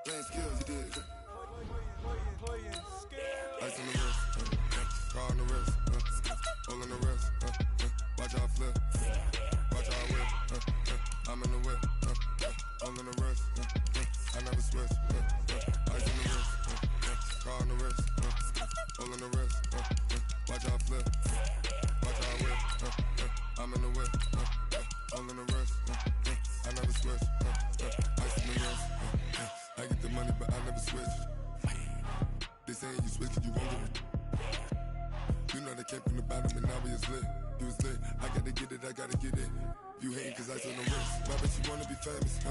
Playing skills, you did. Ice on the wrist, car on the wrist, hole in the wrist, watch how I flip, watch how I whip, I'm in the whip, hole in the wrist, I never switch, ice on the wrist, car on the wrist, hole in the wrist, watch how I flip, watch how I whip, I'm in the whip, hole in the wrist, I never switch, ice on the wrist, I get the money but I never switch. They saying you switch it, you won't get it. You know they came from the bottom and now we is lit. You was lit, I gotta get it, I gotta get it. You hating cause ice on the wrist. My bitch, you wanna be famous,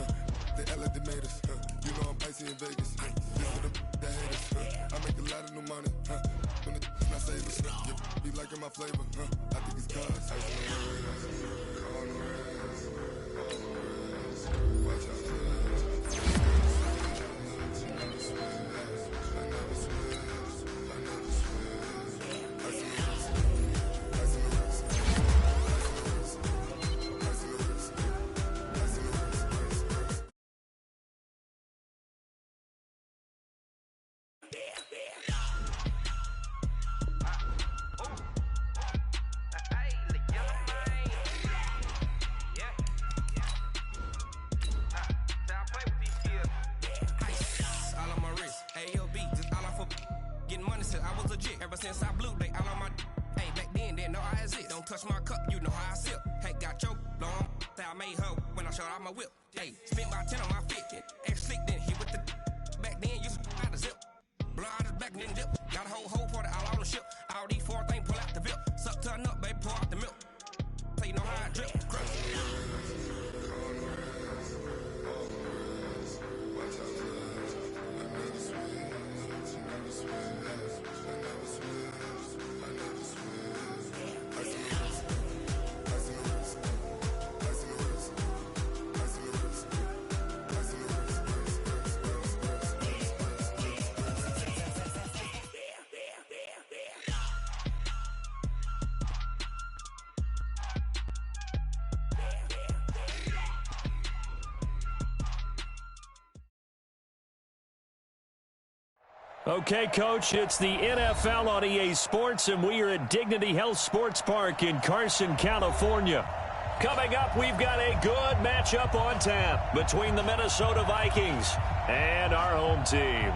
They elevators, You know I'm icy in Vegas, This for the that hate us, I make a lot of new money, When the not savers, Be liking my flavor, I think it's cause ice on the wrist, on the wrist, watch out. Ever since I blew, they all on my hey, back then, didn't know I exist. Don't touch my cup, you know how I sip. Hey, got your long, I made her when I showed out my whip. Hey, spent about 10 on my fit. Ex-slick, then hit with the back then, used to out the zip. Blow out his back, then dip. Got a whole party all on the ship. All these four things, pull out the VIP. Suck to a nut, baby, pour out the milk. So you know how I drip. Crush. Okay, Coach, it's the NFL on EA Sports, and we are at Dignity Health Sports Park in Carson, California. Coming up, we've got a good matchup on tap between the Minnesota Vikings and our home team.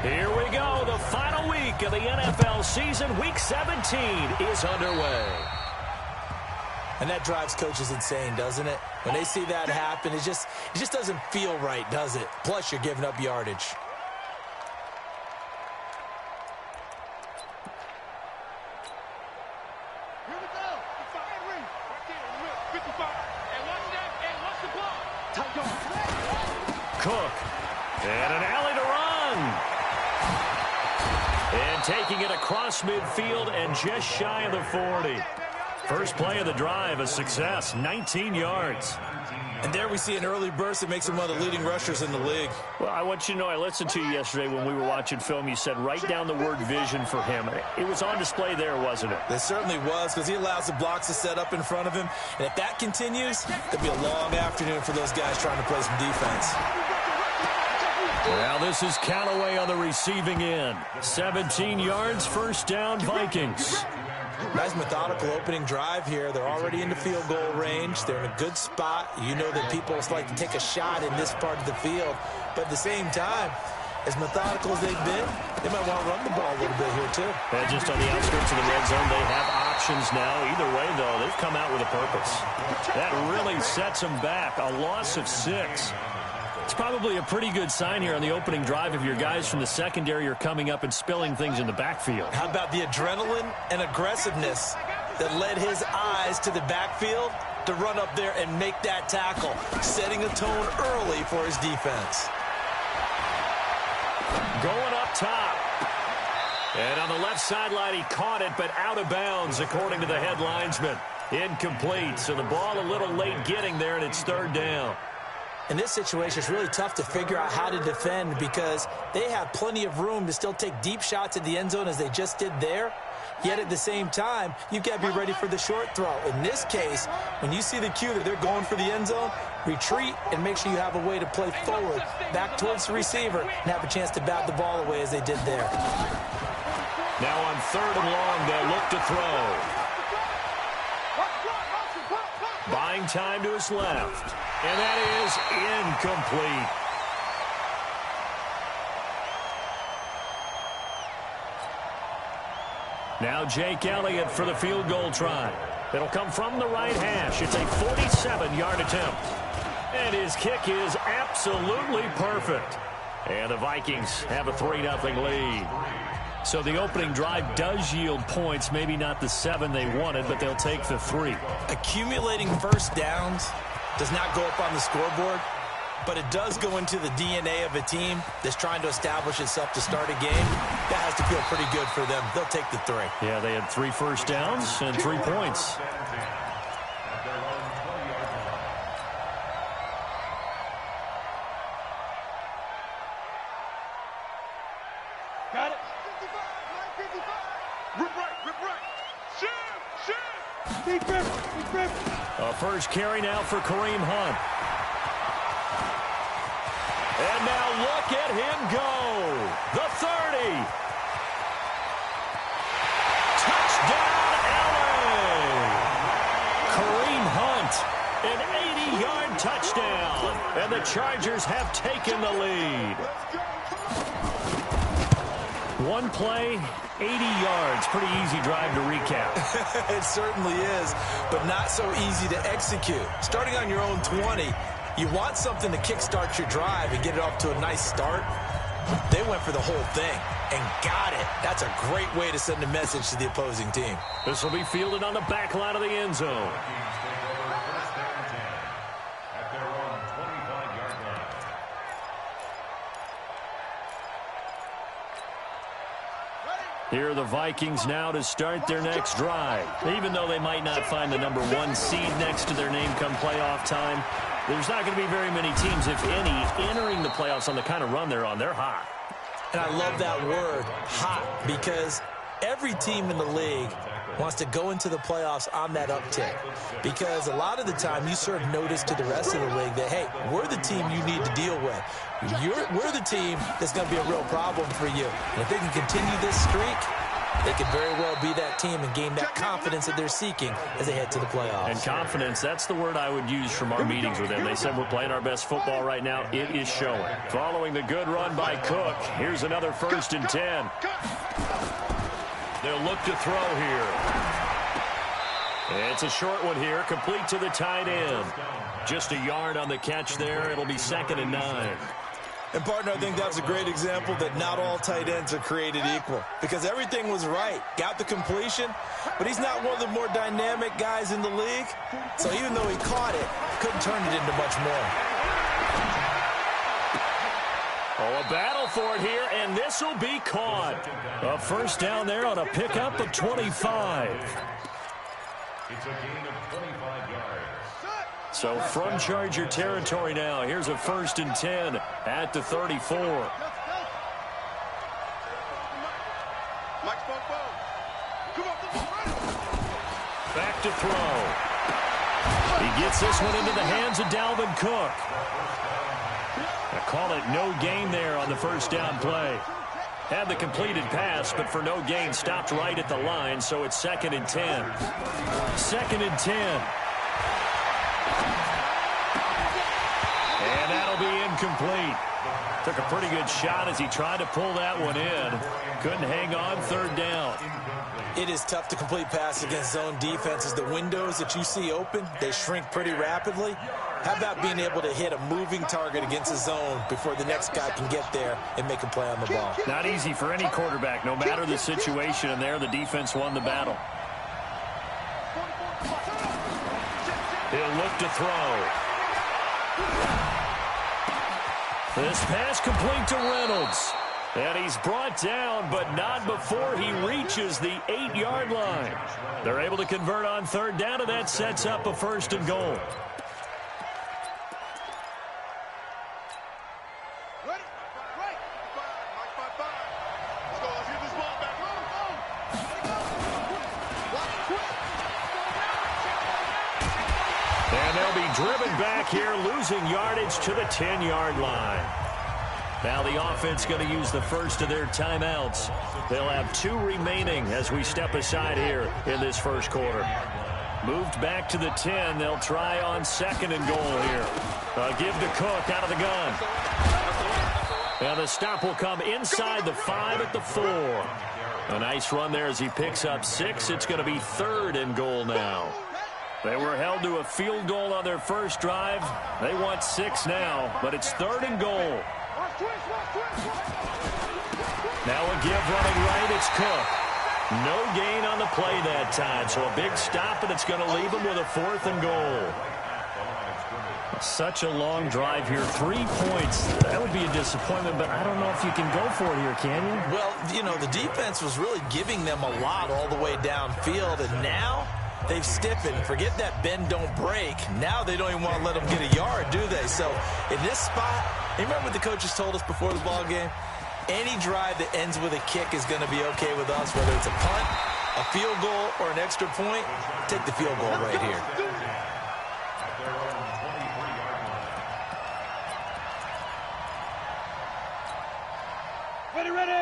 Here we go. The final week of the NFL season. Week 17 is underway. And that drives coaches insane, doesn't it? When they see that happen, it just doesn't feel right, does it? Plus, you're giving up yardage. Here we go. The fire ring. Right there. 55. And watch that. And watch the ball. Cook. And an alley to run. And taking it across midfield and just shy of the 40. First play of the drive, a success, 19 yards. And there we see an early burst that makes him one of the leading rushers in the league. Well, I want you to know, I listened to you yesterday when we were watching film. You said write down the word vision for him. It was on display there, wasn't it? It certainly was, because he allows the blocks to set up in front of him. And if that continues, it'll be a long afternoon for those guys trying to play some defense. Well, this is Callaway on the receiving end. 17 yards, first down, Vikings. Nice methodical opening drive here. They're already in the field goal range. They're in a good spot. You know that people like to take a shot in this part of the field. But at the same time, as methodical as they've been, they might want to run the ball a little bit here too. And just on the outskirts of the red zone, they have options now. Either way, though, they've come out with a purpose. That really sets them back. A loss of 6. It's probably a pretty good sign here on the opening drive if your guys from the secondary are coming up and spilling things in the backfield. How about the adrenaline and aggressiveness that led his eyes to the backfield to run up there and make that tackle, setting a tone early for his defense. Going up top. And on the left sideline, he caught it, but out of bounds, according to the head linesman. Incomplete, so the ball a little late getting there, and it's third down. In this situation, it's really tough to figure out how to defend because they have plenty of room to still take deep shots at the end zone as they just did there. Yet at the same time, you've got to be ready for the short throw. In this case, when you see the cue that they're going for the end zone, retreat and make sure you have a way to play forward, back towards the receiver, and have a chance to bat the ball away as they did there. Now on third and long, they'll look to throw. Buying time to his left. And that is incomplete. Now Jake Elliott for the field goal try. It'll come from the right hash. It's a 47-yard attempt. And his kick is absolutely perfect. And the Vikings have a 3-0 lead. So the opening drive does yield points, maybe not the 7 they wanted, but they'll take the 3. Accumulating first downs does not go up on the scoreboard, but it does go into the DNA of a team that's trying to establish itself to start a game. That has to feel pretty good for them. They'll take the 3. Yeah, they had 3 first downs and 3 points. Got it. Rip right. Shoot. Big rip. A first carry now for Kareem Hunt. And now look at him go. The 30. Touchdown, LA. Kareem Hunt, an 80-yard touchdown. And the Chargers have taken the lead. One play, 80 yards. Pretty easy drive to recap. It certainly is, but not so easy to execute. Starting on your own 20, you want something to kickstart your drive and get it off to a nice start. They went for the whole thing and got it. That's a great way to send a message to the opposing team. This will be fielded on the back line of the end zone. Here are the Vikings now to start their next drive. Even though they might not find the number 1 seed next to their name come playoff time, there's not going to be very many teams, if any, entering the playoffs on the kind of run they're on. They're hot. And I love that word, hot, because every team in the league wants to go into the playoffs on that uptick. Because a lot of the time you serve notice to the rest of the league that, hey, we're the team you need to deal with. We're the team that's going to be a real problem for you. And if they can continue this streak, they could very well be that team and gain that confidence that they're seeking as they head to the playoffs. And confidence, that's the word I would use from our meetings with them. They said we're playing our best football right now. It is showing. Following the good run by Cook, here's another 1st and 10. They'll look to throw here. It's a short one here, complete to the tight end. Just a yard on the catch there. It'll be 2nd and 9. And, partner, I think that's a great example that not all tight ends are created equal because everything was right. Got the completion, but he's not one of the more dynamic guys in the league. So even though he caught it, couldn't turn it into much more. Oh, a battle for it here, and this will be caught. A first down there on a pickup of 25. It's a gain of 25 yards. So from Charger territory now, here's a 1st and 10 at the 34. Back to throw. He gets this one into the hands of Dalvin Cook. I call it no gain there on the first down play. Had the completed pass, but for no gain, stopped right at the line, so it's 2nd and 10. 2nd and 10. And that'll be incomplete. Took a pretty good shot as he tried to pull that one in. Couldn't hang on, 3rd down. It is tough to complete passes against zone defenses. The windows that you see open, they shrink pretty rapidly. How about being able to hit a moving target against a zone before the next guy can get there and make a play on the ball? Not easy for any quarterback, no matter the situation, and there the defense won the battle. He'll look to throw. This pass complete to Reynolds. And he's brought down, but not before he reaches the 8-yard line. They're able to convert on third down, and that sets up a 1st and goal. And they'll be driven back here, losing yardage to the 10-yard line. Now the offense going to use the first of their timeouts. They'll have 2 remaining as we step aside here in this first quarter. Moved back to the 10. They'll try on 2nd and goal here. Give to Cook out of the gun. Now the stop will come inside the 5 at the 4. A nice run there as he picks up 6. It's going to be 3rd and goal now. They were held to a field goal on their first drive. They want 6 now, but it's 3rd and goal. Now a give running right, it's Cook. No gain on the play that time, so a big stop, and it's going to leave him with a 4th and goal. Such a long drive here. 3 points. That would be a disappointment, but I don't know if you can go for it here, can you? Well, you know, the defense was really giving them a lot all the way downfield, and now they've stiffened. Forget that bend, don't break. Now they don't even want to let them get a yard, do they? So in this spot, you remember what the coaches told us before the ball game? Any drive that ends with a kick is going to be okay with us, whether it's a punt, a field goal, or an extra point. Take the field goal right here.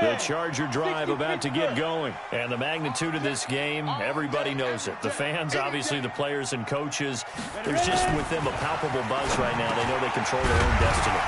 The Charger drive about to get going. And the magnitude of this game, everybody knows it. The fans, obviously the players and coaches, there's just with them a palpable buzz right now. They know they control their own destiny.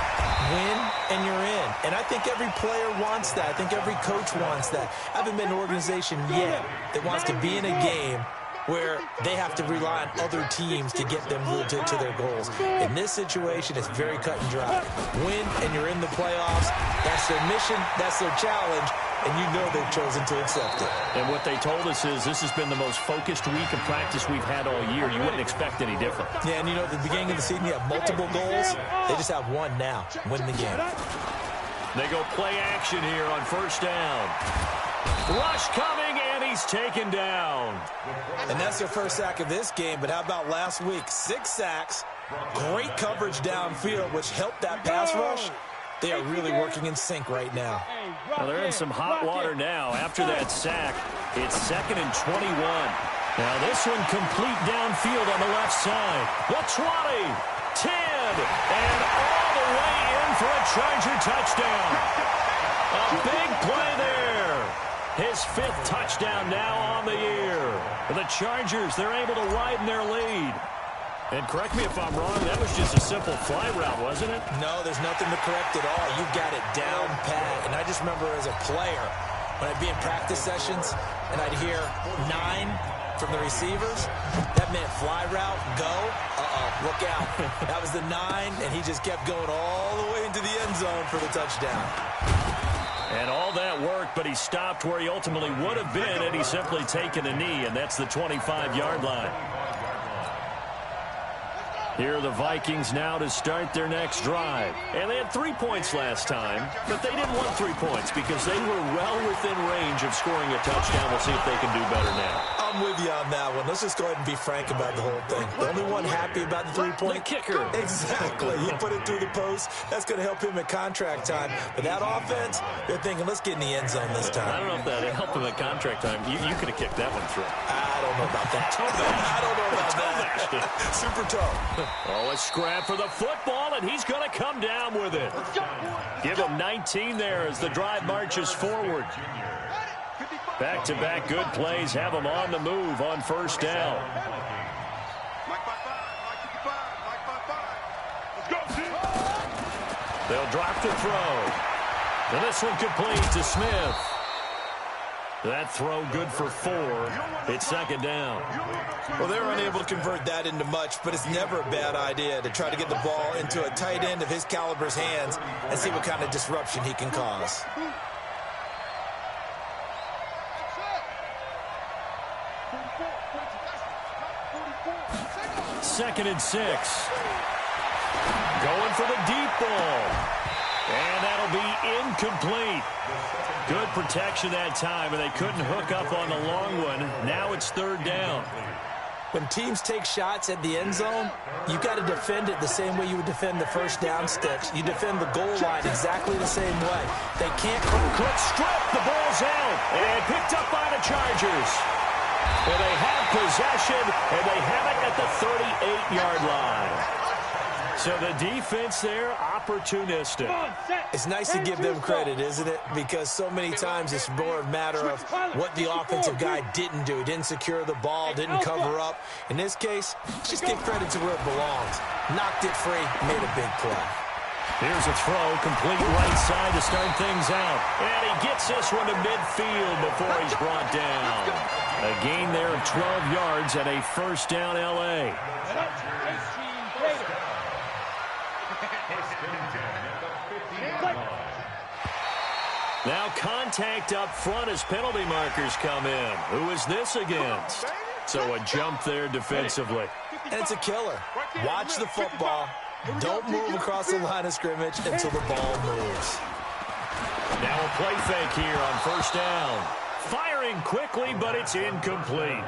Win and you're in. And I think every player wants that. I think every coach wants that. I haven't been an organization yet that wants to be in a game where they have to rely on other teams to get them to their goals. In this situation, it's very cut and dry. Win, and you're in the playoffs. That's their mission. That's their challenge. And you know they've chosen to accept it. And what they told us is this has been the most focused week of practice we've had all year. You wouldn't expect any different. Yeah, and you know, at the beginning of the season, you have multiple goals. They just have one now. Win the game. They go play action here on 1st down. Rush coming, and he's taken down. And that's their first sack of this game, but how about last week? 6 sacks, great coverage downfield, which helped that pass rush. They are really working in sync right now. Well, they're in some hot water now. After that sack, it's 2nd and 21. Now this one complete downfield on the left side. The 20, 10, and all the way in for a Charger touchdown. A big play there. His 5th touchdown now on the year. For the Chargers, they're able to widen their lead. And correct me if I'm wrong, that was just a simple fly route, wasn't it? No, there's nothing to correct at all. You got it down pat. And I just remember as a player, when I'd be in practice sessions and I'd hear 9 from the receivers, that meant fly route, go, look out. That was the 9, and he just kept going all the way into the end zone for the touchdown. And all that worked, but he stopped where he ultimately would have been had he simply taken a knee, and that's the 25-yard line. Here are the Vikings now to start their next drive. And they had 3 points last time, but they didn't want 3 points because they were well within range of scoring a touchdown. We'll see if they can do better now. I'm with you on that one. Let's just go ahead and be frank about the whole thing. The only one happy about the 3-point kicker. Exactly. He put it through the post. That's going to help him at contract time. But that offense, they're thinking, let's get in the end zone this time. I don't know if that helped him at contract time. You could have kicked that one through. I don't know about that. I don't know about that. Super toe. Oh, a scrap for the football, and he's going to come down with it. Give him 19 there as the drive marches forward. Back-to-back good plays have him on the move on 1st down. They'll drop the throw. And this one complete to Smith. That throw good for 4. It's 2nd down. Well, they were unable to convert that into much, but it's never a bad idea to try to get the ball into a tight end of his caliber's hands and see what kind of disruption he can cause. Second and 6. Going for the deep ball. And that'll be incomplete. Good protection that time, and they couldn't hook up on the long one. Now it's third down. When teams take shots at the end zone, you've got to defend it the same way you would defend the first down sticks. You defend the goal line exactly the same way. They can't quick strip. The ball's out and picked up by the Chargers. Well, they have possession, and they have it at the 38-yard line. So the defense there, opportunistic. It's nice to give them credit, isn't it? Because so many times it's more a matter of what the offensive guy didn't do. He didn't secure the ball, didn't cover up. In this case, just give credit to where it belongs. Knocked it free, made a big play. Here's a throw, complete right side to start things out. And he gets this one to midfield before he's brought down. A gain there of 12 yards and a first down L.A. Now contact up front as penalty markers come in. Who is this against? So a jump there defensively. And it's a killer. Watch the football. Don't move across the line of scrimmage until the ball moves. Now a play fake here on first down. Firing quickly, but it's incomplete.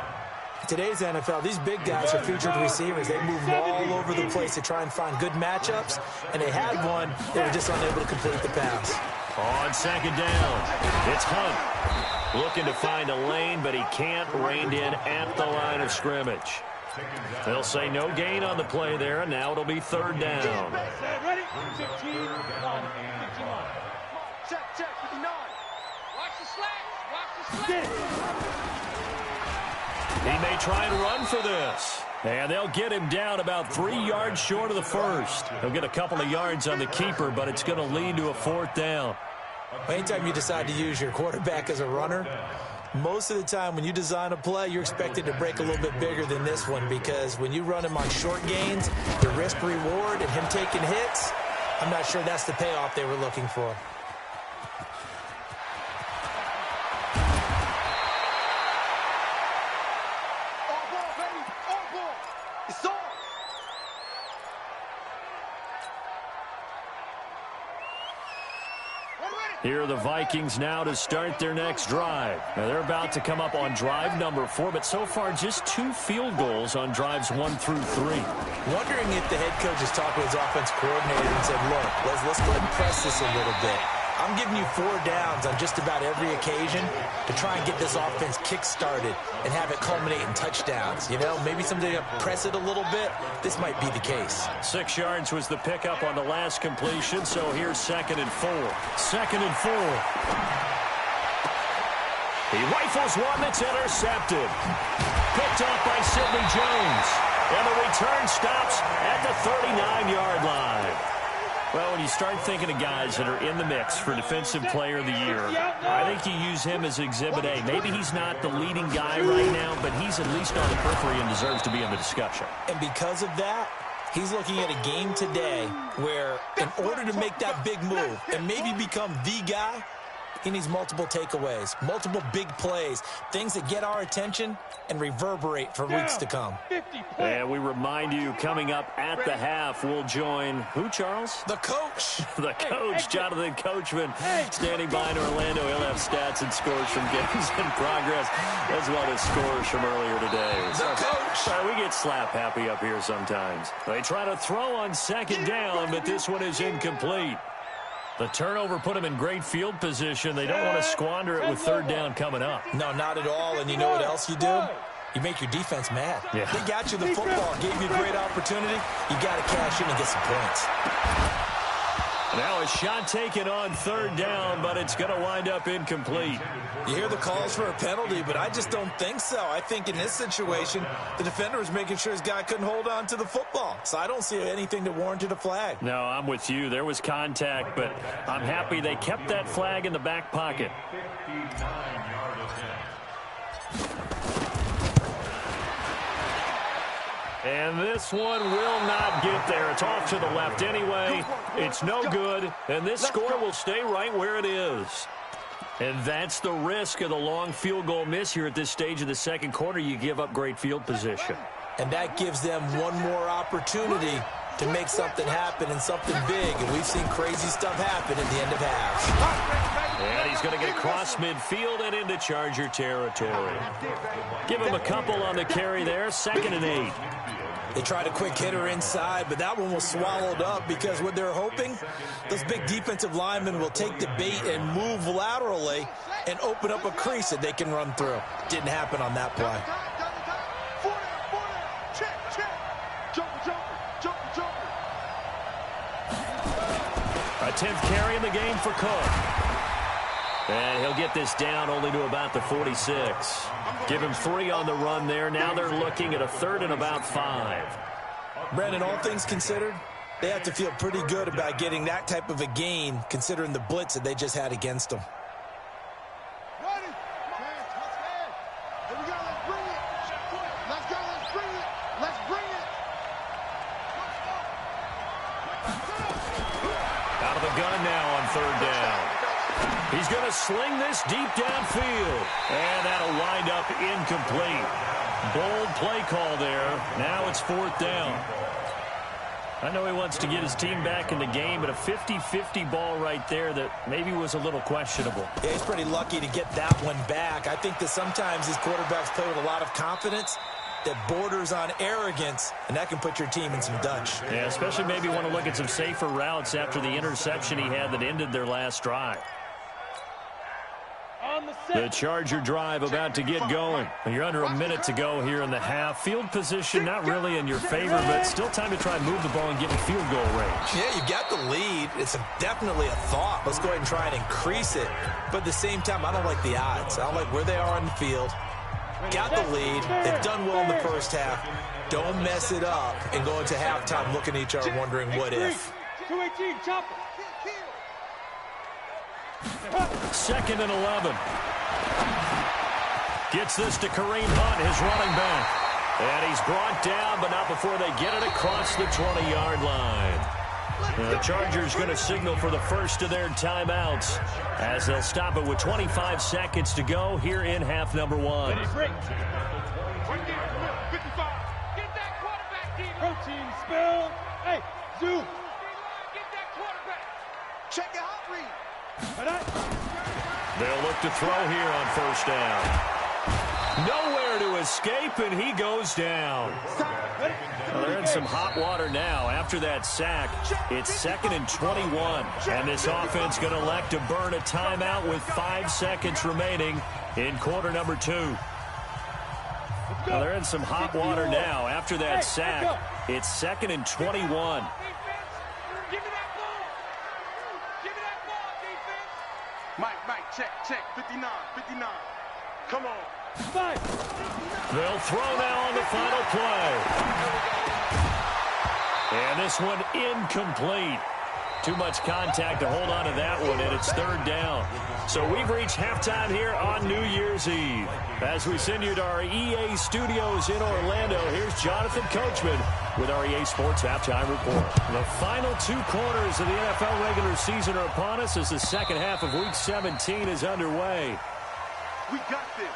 Today's NFL, these big guys are featured receivers. They move all over the place to try and find good matchups, and they had one. They were just unable to complete the pass. On second down, it's Hunt. Looking to find a lane, but he can't, reined in at the line of scrimmage. They'll say no gain on the play there, and now it'll be third down. Ready? 15, 59. Check, 59. Watch the slats. Watch the slats. He may try and run for this. And they'll get him down about 3 yards short of the first. He'll get a couple of yards on the keeper, but it's going to lead to a fourth down. Anytime you decide to use your quarterback as a runner, most of the time when you design a play, you're expected to break a little bit bigger than this one, because when you run him on short gains, the risk-reward and him taking hits, I'm not sure that's the payoff they were looking for. Here are the Vikings now to start their next drive. Now they're about to come up on drive number 4, but so far just 2 field goals on drives 1 through 3. Wondering if the head coach has talked with his offense coordinator and said, look, let's go ahead and press this a little bit. I'm giving you 4 downs on just about every occasion to try and get this offense kick-started and have it culminate in touchdowns. You know, maybe someday press it a little bit. This might be the case. 6 yards was the pickup on the last completion, so here's 2nd and 4. 2nd and 4. He rifles one that's intercepted. Picked off by Sidney Jones. And the return stops at the 39-yard line. Well, when you start thinking of guys that are in the mix for Defensive Player of the Year, I think you use him as Exhibit A. Maybe he's not the leading guy right now, but he's at least on the periphery and deserves to be in the discussion. And because of that, he's looking at a game today where in order to make that big move and maybe become the guy, he needs multiple takeaways, multiple big plays, things that get our attention and reverberate for weeks to come. And we remind you, coming up at the half, we'll join who, Charles? The coach. The coach, Jonathan Coachman, standing by in Orlando. He'll have stats and scores from games in progress, as well as scores from earlier today. The coach. We get slap happy up here sometimes. They try to throw on second down, but this one is incomplete. The turnover put them in great field position. They don't want to squander it with third down coming up. No, not at all. And you know what else you do? You make your defense mad. Yeah. They got you the football, gave you a great opportunity. You got to cash in and get some points. Now a shot taken on third down, but it's going to wind up incomplete. You hear the calls for a penalty, but I just don't think so. I think in this situation, the defender was making sure his guy couldn't hold on to the football. So I don't see anything that warranted a flag. No, I'm with you. There was contact, but I'm happy they kept that flag in the back pocket. And this one will not get there. It's off to the left anyway. It's no good, and this score will stay right where it is. And that's the risk of the long field goal miss here at this stage of the second quarter. You give up great field position. And that gives them one more opportunity to make something happen and something big, and we've seen crazy stuff happen at the end of half. And he's going to get across midfield and into Charger territory. Give him a couple on the carry there, 2nd and 8. They tried a quick hitter inside, but that one was swallowed up because what they're hoping, those big defensive linemen will take the bait and move laterally and open up a crease that they can run through. Didn't happen on that play. A 10th carry in the game for Cook. And he'll get this down only to about the 46. Give him 3 on the run there. Now they're looking at a 3rd and about 5. Brandon, all things considered, they have to feel pretty good about getting that type of a gain considering the blitz that they just had against them. Here we go, let's bring it. Let's go, let's bring it. Let's bring it. Out of the gun now on 3rd down. He's going to sling this deep downfield. And that'll wind up incomplete. Bold play call there. Now it's 4th down. I know he wants to get his team back in the game, but a 50-50 ball right there that maybe was a little questionable. Yeah, he's pretty lucky to get that one back. I think that sometimes these quarterbacks play with a lot of confidence that borders on arrogance, and that can put your team in some Dutch. Yeah, especially maybe want to look at some safer routes after the interception he had that ended their last drive. The Charger drive about to get going. You're under a minute to go here in the half. Field position not really in your favor, but still time to try and move the ball and get in field goal range. Yeah, you've got the lead. It's definitely a thought. Let's go ahead and try and increase it. But at the same time, I don't like the odds. I don't like where they are on the field. Got the lead. They've done well in the first half. Don't mess it up and go into halftime looking at each other wondering what if. 218, chopper. 2nd and 11. Gets this to Kareem Hunt, his running back. And he's brought down, but not before they get it across the 20-yard line. The Chargers going to signal for the first of their timeouts as they'll stop it with 25 seconds to go here in half number 1. Protein spill. Hey, Zoo. Get that quarterback. Check it out, Reed. They'll look to throw here on 1st down. Nowhere to escape, and he goes down. Well, they're in some hot water now. After that sack, it's 2nd and 21. And this offense going to elect to burn a timeout with 5 seconds remaining in quarter number 2. Well, they're in some hot water now. After that sack, it's 2nd and 21. Mike, check, 59. Come on. 5. They'll throw now on the final play. And this one incomplete. Too much contact to hold on to that one, and it's 3rd down. So we've reached halftime here on New Year's Eve. As we send you to our EA studios in Orlando, here's Jonathan Coachman with our EA Sports Halftime Report. The final 2 quarters of the NFL regular season are upon us as the second half of Week 17 is underway. We got this.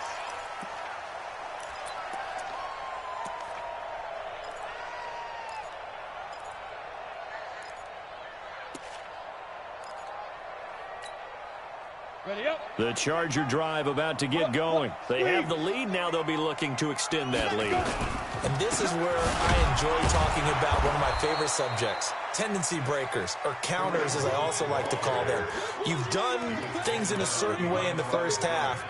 The Charger drive about to get going. They have the lead. Now they'll be looking to extend that lead. And this is where I enjoy talking about one of my favorite subjects, tendency breakers, or counters as I also like to call them. You've done things in a certain way in the first half,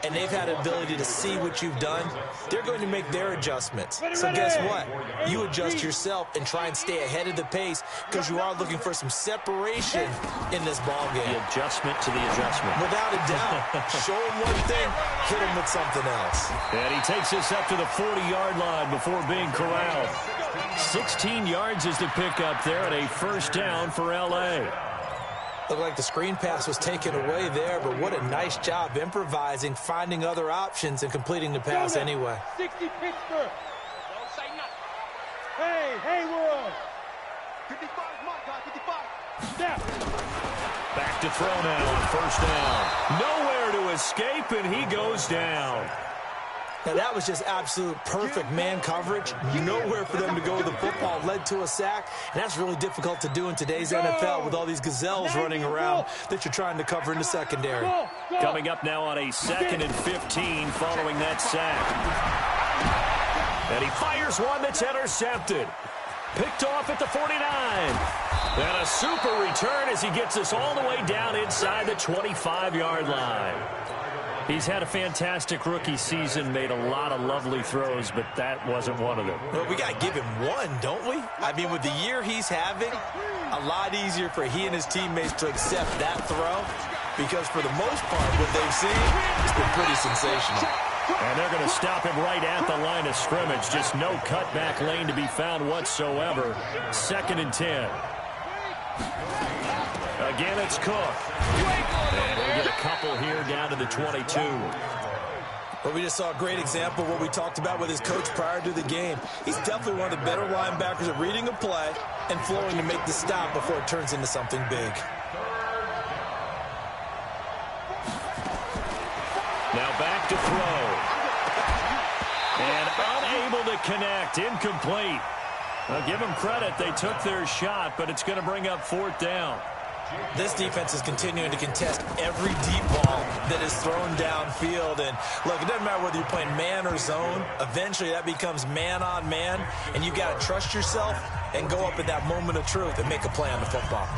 and they've had an ability to see what you've done. They're going to make their adjustments. So guess what? You adjust yourself and try and stay ahead of the pace because you are looking for some separation in this ballgame. The adjustment to the adjustment. Without a doubt. Show him one thing, hit him with something else. And he takes this up to the 40-yard line before being corralled. 16 yards is the pickup there and a 1st down for L.A. Looked like the screen pass was taken away there, but what a nice job improvising, finding other options, and completing the pass anyway. 60 Pittsburgh. Don't say nothing. Hey, we're on. 55, my guy, 55. Snap. Back to throw now on 1st down. Nowhere to escape, and he goes down. Now, that was just absolute perfect man coverage. Nowhere for them to go with the football. Led to a sack, and that's really difficult to do in today's NFL with all these gazelles running around that you're trying to cover in the secondary. Coming up now on a 2nd and 15 following that sack. And he fires one that's intercepted. Picked off at the 49. And a super return as he gets us all the way down inside the 25-yard line. He's had a fantastic rookie season, made a lot of lovely throws, but that wasn't one of them. Well, we got to give him one, don't we? I mean, with the year he's having, a lot easier for he and his teammates to accept that throw because for the most part, what they've seen has been pretty sensational. And they're going to stop him right at the line of scrimmage. Just no cutback lane to be found whatsoever. 2nd and 10. Again, it's Cook. And we'll get a couple here down to the 22. Well, we just saw a great example of what we talked about with his coach prior to the game. He's definitely one of the better linebackers at reading a play and flowing to make the stop before it turns into something big. Now back to throw. And unable to connect. Incomplete. I'll give them credit. They took their shot, but it's going to bring up 4th down. This defense is continuing to contest every deep ball that is thrown downfield. And, look, it doesn't matter whether you're playing man or zone. Eventually, that becomes man-on-man, and you got to trust yourself and go up at that moment of truth and make a play on the football.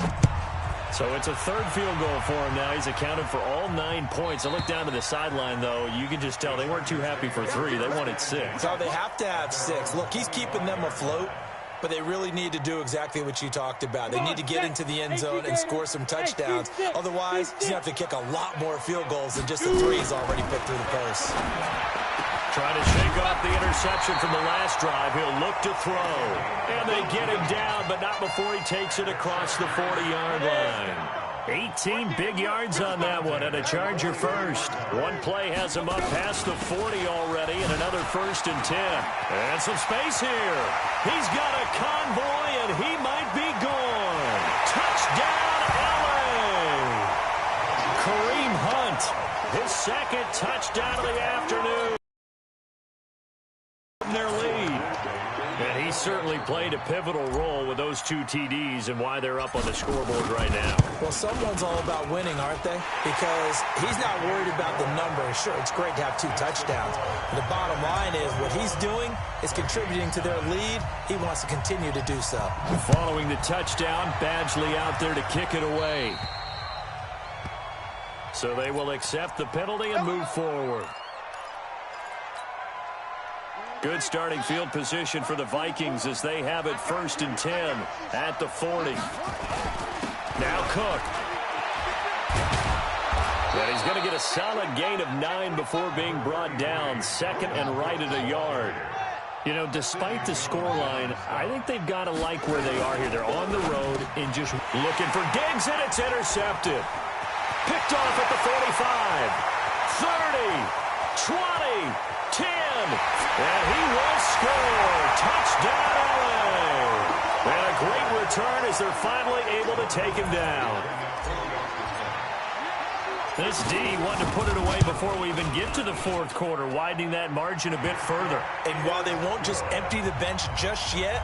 So it's a 3rd field goal for him now. He's accounted for all 9 points. I look down to the sideline, though. You can just tell they weren't too happy for 3. They wanted 6. So they have to have 6. Look, he's keeping them afloat. But they really need to do exactly what you talked about. They need to get into the end zone and score some touchdowns. Otherwise, he's going to have to kick a lot more field goals than just the 3 he's already put through the post. Trying to shake off the interception from the last drive. He'll look to throw. And they get him down, but not before he takes it across the 40-yard line. 18 big yards on that one, and a Charger first. One play has him up past the 40 already, and another 1st and 10. And some space here. He's got a convoy, and he might be gone. Touchdown, LA! Kareem Hunt, his 2nd touchdown of the afternoon. Their lead. And he certainly played a pivotal role with those 2 TDs and why they're up on the scoreboard right now. Well, someone's all about winning, aren't they? Because he's not worried about the number. Sure, it's great to have 2 touchdowns. But the bottom line is what he's doing is contributing to their lead. He wants to continue to do so. Following the touchdown, Badgley out there to kick it away. So they will accept the penalty and move forward. Good starting field position for the Vikings as they have it 1st and 10 at the 40. Now Cook. And he's going to get a solid gain of 9 before being brought down. 2nd and right at a yard. You know, despite the scoreline, I think they've got to like where they are here. They're on the road and just looking for Diggs, and it's intercepted. Picked off at the 45, 30, 20, 10, and he will score. Touchdown, LA. And a great return as they're finally able to take him down. This D wanted to put it away before we even get to the 4th quarter, widening that margin a bit further. And while they won't just empty the bench just yet,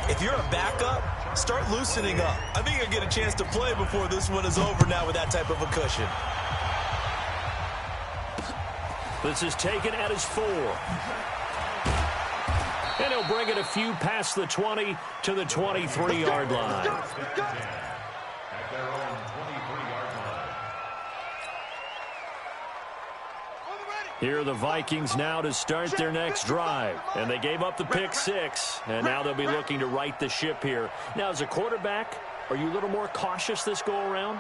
if you're a backup, start loosening up. I think you'll get a chance to play before this one is over now with that type of a cushion. This is taken at his 4. And he'll bring it a few past the 20 to the 23-yard line. At their own 23-yard line. Here are the Vikings now to start their next drive. And they gave up the pick 6, and now they'll be looking to right the ship here. Now, as a quarterback, are you a little more cautious this go-around?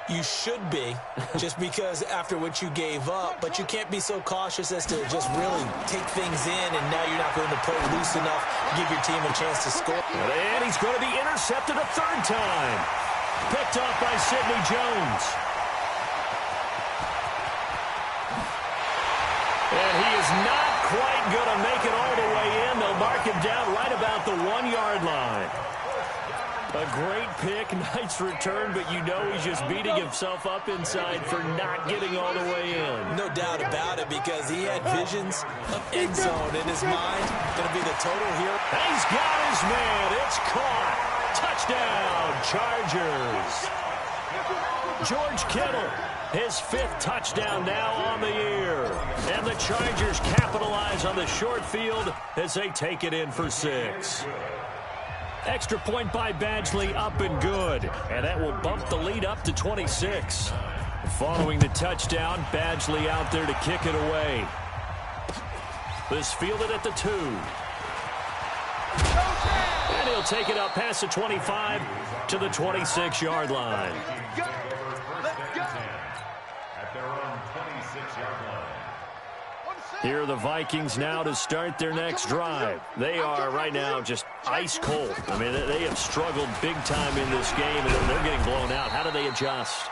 You should be, just because after what you gave up, but you can't be so cautious as to just really take things in, and now you're not going to play loose enough to give your team a chance to score. And he's going to be intercepted a 3rd time. Picked off by Sidney Jones. And he is not quite going to make it all the way in. They'll mark him down right about the 1-yard line. A great pick, nice return, but you know he's just beating himself up inside for not getting all the way in. No doubt about it, because he had visions of end zone in his mind. Going to be the total here. He's got his man. It's caught. Touchdown, Chargers. George Kittle, his 5th touchdown now on the year. And the Chargers capitalize on the short field as they take it in for 6. Extra point by Badgley, up and good. And that will bump the lead up to 26. Following the touchdown, Badgley out there to kick it away. This fielded at the 2. And he'll take it up past the 25 to the 26-yard line. At their own 26-yard line. Here are the Vikings now to start their next drive. They are right now just ice cold. I mean, they have struggled big time in this game, and they're getting blown out. How do they adjust?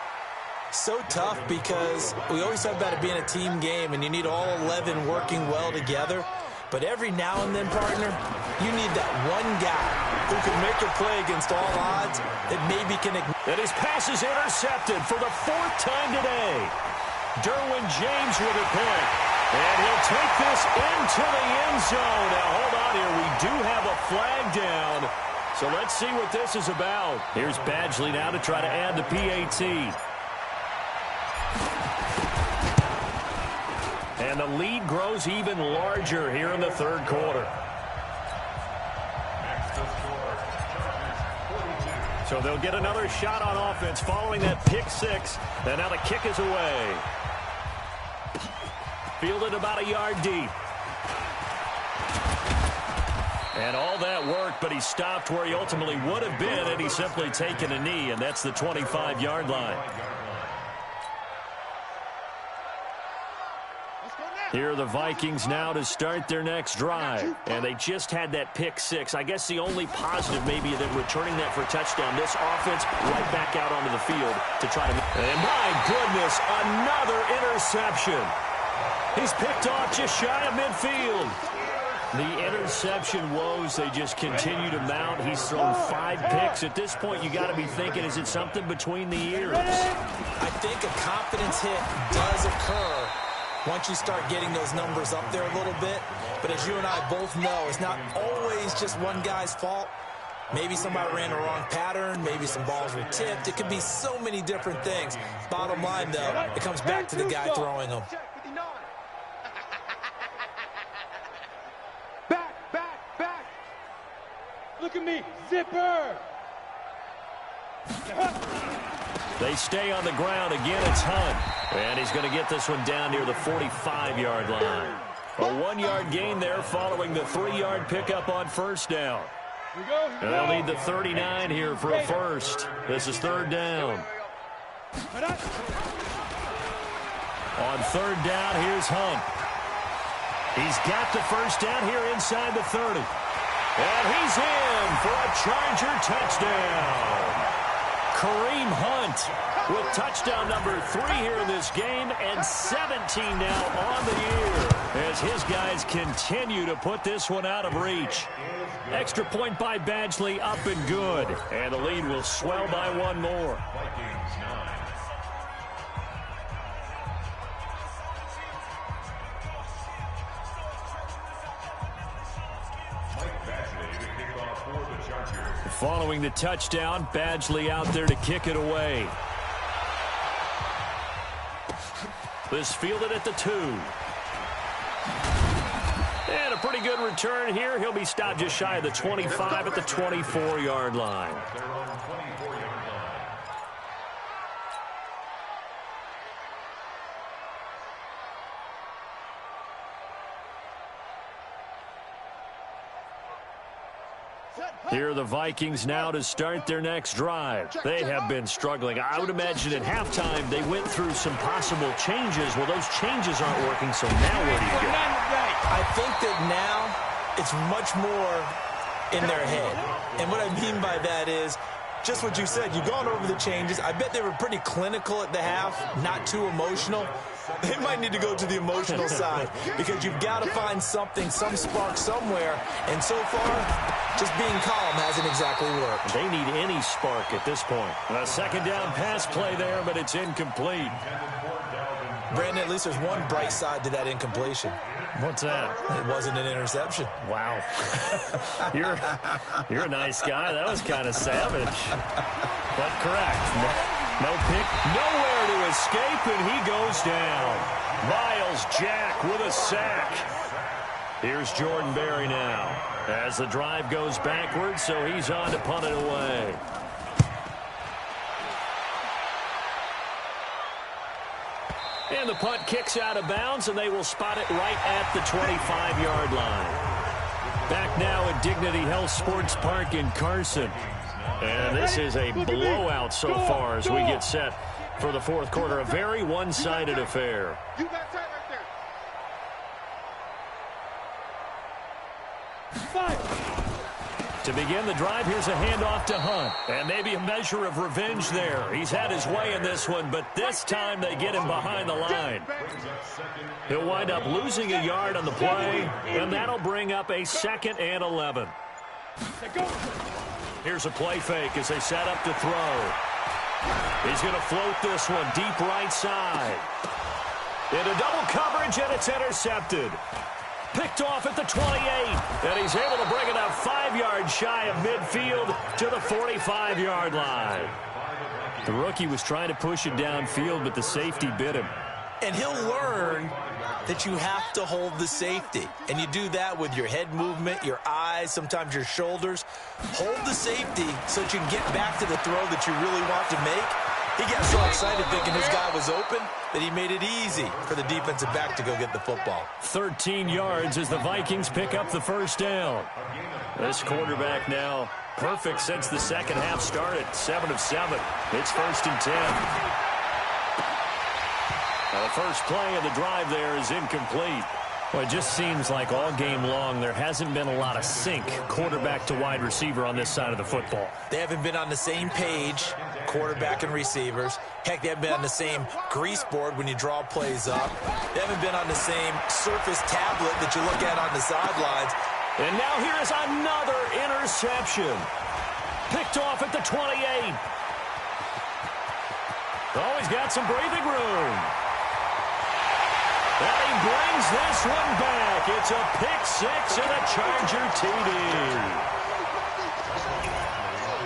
So tough, because we always talk about it being a team game, and you need all 11 working well together. But every now and then, partner, you need that one guy who can make a play against all odds that maybe can... And his pass is intercepted for the 4th time today. Derwin James with a pick. And he'll take this into the end zone. Now, hold on here. We do have a flag down. So let's see what this is about. Here's Badgley now to try to add the PAT. And the lead grows even larger here in the 3rd quarter. So they'll get another shot on offense following that pick 6. And now the kick is away. Fielded about a yard deep. And all that worked, but he stopped where he ultimately would have been, and he's simply taken a knee, and that's the 25-yard line. Here are the Vikings now to start their next drive. And they just had that pick 6. I guess the only positive maybe than returning that for a touchdown. This offense right back out onto the field to try to... And my goodness, another interception. He's picked off just shy of midfield. The interception woes, they just continue to mount. He's thrown 5 picks. At this point, you got to be thinking, is it something between the ears? I think a confidence hit does occur once you start getting those numbers up there a little bit. But as you and I both know, it's not always just one guy's fault. Maybe somebody ran the wrong pattern. Maybe some balls were tipped. It could be so many different things. Bottom line, though, it comes back to the guy throwing them. Back. Look at me. Zipper. They stay on the ground. Again, it's Hunt. And he's going to get this one down near the 45-yard line. A 1-yard gain there following the 3-yard pickup on first down. And they'll need the 39 here for a first. This is 3rd down. On 3rd down, here's Hunt. He's got the first down here inside the 30. And he's in for a Charger touchdown. Kareem Hunt with touchdown number 3 here in this game, and 17 now on the year as his guys continue to put this one out of reach. Extra point by Badgley, up and good. And the lead will swell by 1 more. Following the touchdown, Badgley out there to kick it away. This fielded at the 2. And a pretty good return here. He'll be stopped just shy of the 25 at the 24-yard line. Here are the Vikings now to start their next drive. They have been struggling. I would imagine at halftime they went through some possible changes. Well, those changes aren't working, so now where do you go? I think that now it's much more in their head. And what I mean by that is just what you said. You've gone over the changes. I bet they were pretty clinical at the half, not too emotional. They might need to go to the emotional side because you've got to find something, some spark somewhere. And so far, Just being calm hasn't exactly worked. They need any spark at this point. A second down pass play there, but it's incomplete. Brandon, at least there's one bright side to that incompletion. What's that? It wasn't an interception. Wow. You're a nice guy. That was kind of savage. But correct. No pick. Nowhere to escape, and he goes down. Miles Jack with a sack. Here's Jordan Berry now as the drive goes backwards, so he's on to punt it away. And the punt kicks out of bounds, and they will spot it right at the 25-yard line. Back now at Dignity Health Sports Park in Carson. And this is a blowout so far as we get set for the fourth quarter. A very one-sided affair. You got time right there. To begin the drive, here's a handoff to Hunt. And maybe a measure of revenge there. He's had his way in this one, but this time they get him behind the line. He'll wind up losing a yard on the play, and that'll bring up a 2nd and 11. Here's a play fake as they set up to throw. He's going to float this one deep right side. Into double coverage, and it's intercepted. Picked off at the 28, and he's able to bring it up 5 yards shy of midfield to the 45-yard line. The rookie was trying to push it downfield, but the safety bit him. And he'll learn that you have to hold the safety. And you do that with your head movement, your eyes, sometimes your shoulders. Hold the safety so that you can get back to the throw that you really want to make. He got so excited thinking his guy was open that he made it easy for the defensive back to go get the football. 13 yards as the Vikings pick up the first down. This quarterback now perfect since the second half started. 7 of 7. It's 1st and 10. Now the first play of the drive there is incomplete. Well, it just seems like all game long there hasn't been a lot of sync quarterback to wide receiver on this side of the football. They haven't been on the same page, quarterback and receivers. Heck, they haven't been on the same grease board when you draw plays up. They haven't been on the same surface tablet that you look at on the sidelines. And now here is another interception. Picked off at the 28. Oh, he's got some breathing room. And he brings this one back. It's a pick-6 and a Charger TD.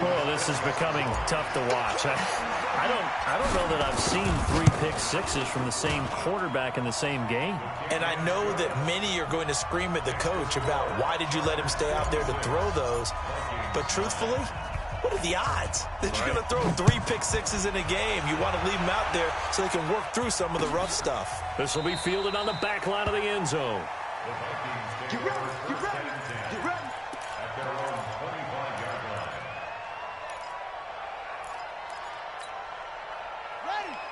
Oh, this is becoming tough to watch. I don't know that I've seen 3 pick-6s from the same quarterback in the same game. And I know that many are going to scream at the coach about why did you let him stay out there to throw those. But truthfully, what are the odds that you're going to throw 3 pick-6s in a game? You want to leave them out there so they can work through some of the rough stuff. This will be fielded on the back line of the end zone. Get ready, get ready, get ready. At their own 25-yard line.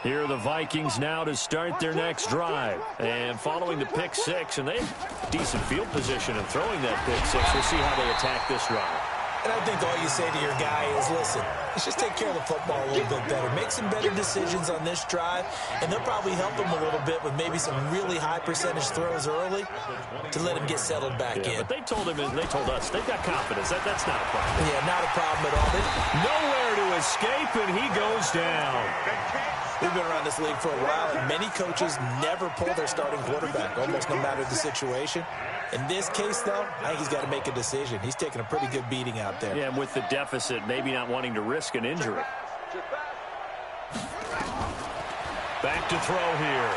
Here are the Vikings now to start their next drive. And following the pick-6, and they have decent field position in throwing that pick-6. We'll see how they attack this drive. And I think all you say to your guy is, listen, let's just take care of the football a little bit better. Make some better decisions on this drive, and they'll probably help him a little bit with maybe some really high percentage throws early to let him get settled back in. But they told us, they've got confidence. That's not a problem. Yeah, not a problem at all. Nowhere to escape, and he goes down. We've been around this league for a while, and many coaches never pull their starting quarterback, almost no matter the situation. In this case, though, I think he's got to make a decision. He's taking a pretty good beating out there. Yeah, and with the deficit, maybe not wanting to risk an injury. Back to throw here.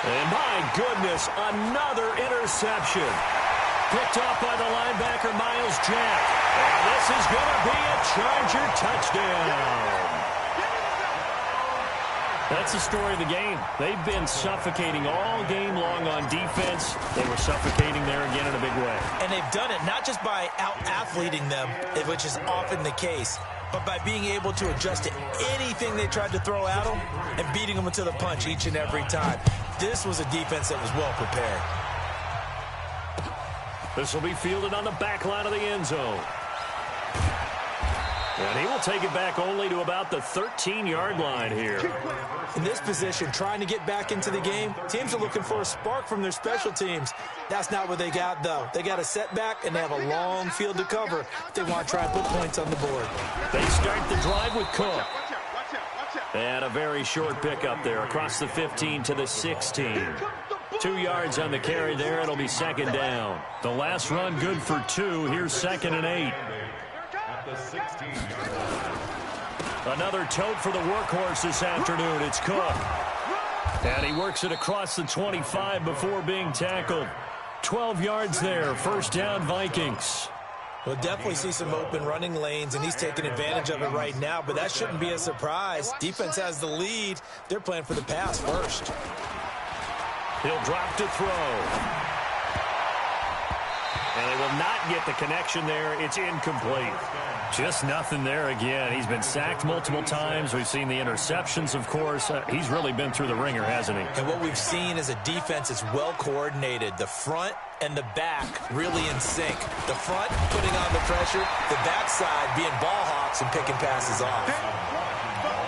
And my goodness, another interception. Picked off by the linebacker, Miles Jack. And this is going to be a Charger touchdown. That's the story of the game. They've been suffocating all game long on defense. They were suffocating there again in a big way. And they've done it not just by out-athleting them, which is often the case, but by being able to adjust to anything they tried to throw at them and beating them to the punch each and every time. This was a defense that was well prepared. This will be fielded on the back line of the end zone. And he will take it back only to about the 13-yard line here. In this position, trying to get back into the game, teams are looking for a spark from their special teams. That's not what they got, though. They got a setback, and they have a long field to cover if they want to try and put points on the board. They start the drive with Cook. And a very short pickup there across the 15 to the 16. 2 yards on the carry there. It'll be second down. The last run good for 2. Here's 2nd and 8. Another tote for the workhorse this afternoon. It's Cook. And he works it across the 25 before being tackled. 12 yards there. First down, Vikings. We'll definitely see some open running lanes, and he's taking advantage of it right now, but that shouldn't be a surprise. Defense has the lead. They're playing for the pass first. He'll drop to throw. And they will not get the connection there. It's incomplete. Just nothing there again. He's been sacked multiple times. We've seen the interceptions, of course. He's really been through the ringer, hasn't he? And what we've seen is a defense that's well coordinated. The front and the back really in sync. The front putting on the pressure, the backside being ball hawks and picking passes off.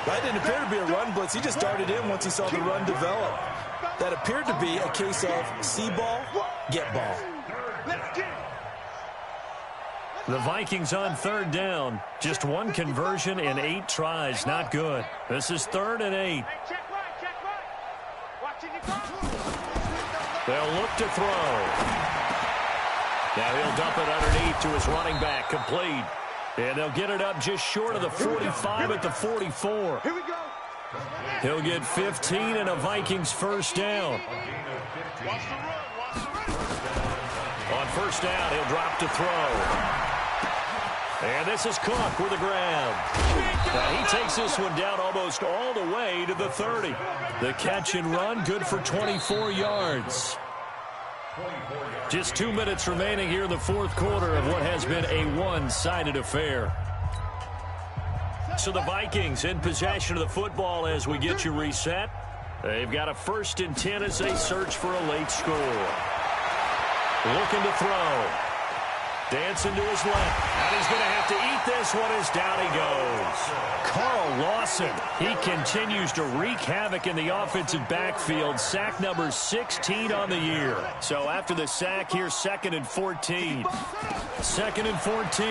That didn't appear to be a run blitz. He just darted in once he saw the run develop. That appeared to be a case of see ball, get ball. The Vikings on third down. Just one conversion in 8 tries. Not good. This is 3rd and 8. They'll look to throw. Now he'll dump it underneath to his running back. Complete. And they'll get it up just short of the 45 at the 44. He'll get 15 and a Vikings first down. On first down, he'll drop to throw. And this is Cook with a grab. Now he takes this one down almost all the way to the 30. The catch and run, good for 24 yards. Just 2 minutes remaining here in the fourth quarter of what has been a one-sided affair. So the Vikings in possession of the football as we get you reset. They've got a 1st and 10 as they search for a late score. Looking to throw. Dancing to his left. And he's going to have to eat this one as down he goes. Carl Lawson, he continues to wreak havoc in the offensive backfield. Sack number 16 on the year. So after the sack, here's 2nd and 14. 2nd and 14.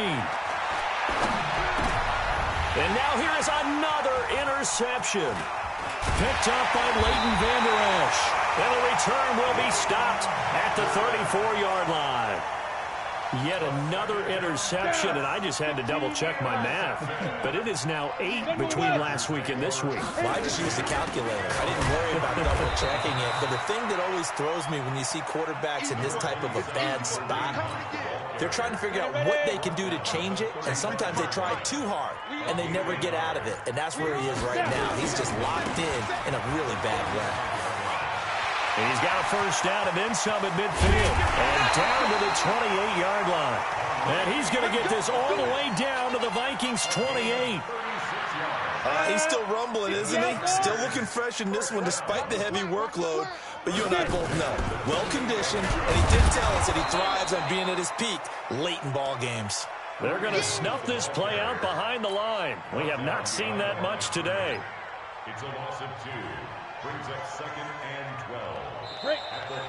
And now here is another interception. Picked up by Leighton Vander Esch. And the return will be stopped at the 34-yard line. Yet another interception, and I just had to double-check my math. But it is now 8 between last week and this week. Well, I just used the calculator. I didn't worry about double-checking it. But the thing that always throws me when you see quarterbacks in this type of a bad spot, they're trying to figure out what they can do to change it, and sometimes they try too hard, and they never get out of it. And that's where he is right now. He's just locked in a really bad way. And he's got a first down and then some at midfield. And down to the 28-yard line. And he's going to get this all the way down to the Vikings' 28. He's still rumbling, isn't he? Still looking fresh in this one despite the heavy workload. But you and I both know, well-conditioned, and he did tell us that he thrives on being at his peak late in ball games. They're going to snuff this play out behind the line. We have not seen that much today. It's a loss of 2. Brings up 2nd and 12. At the 39.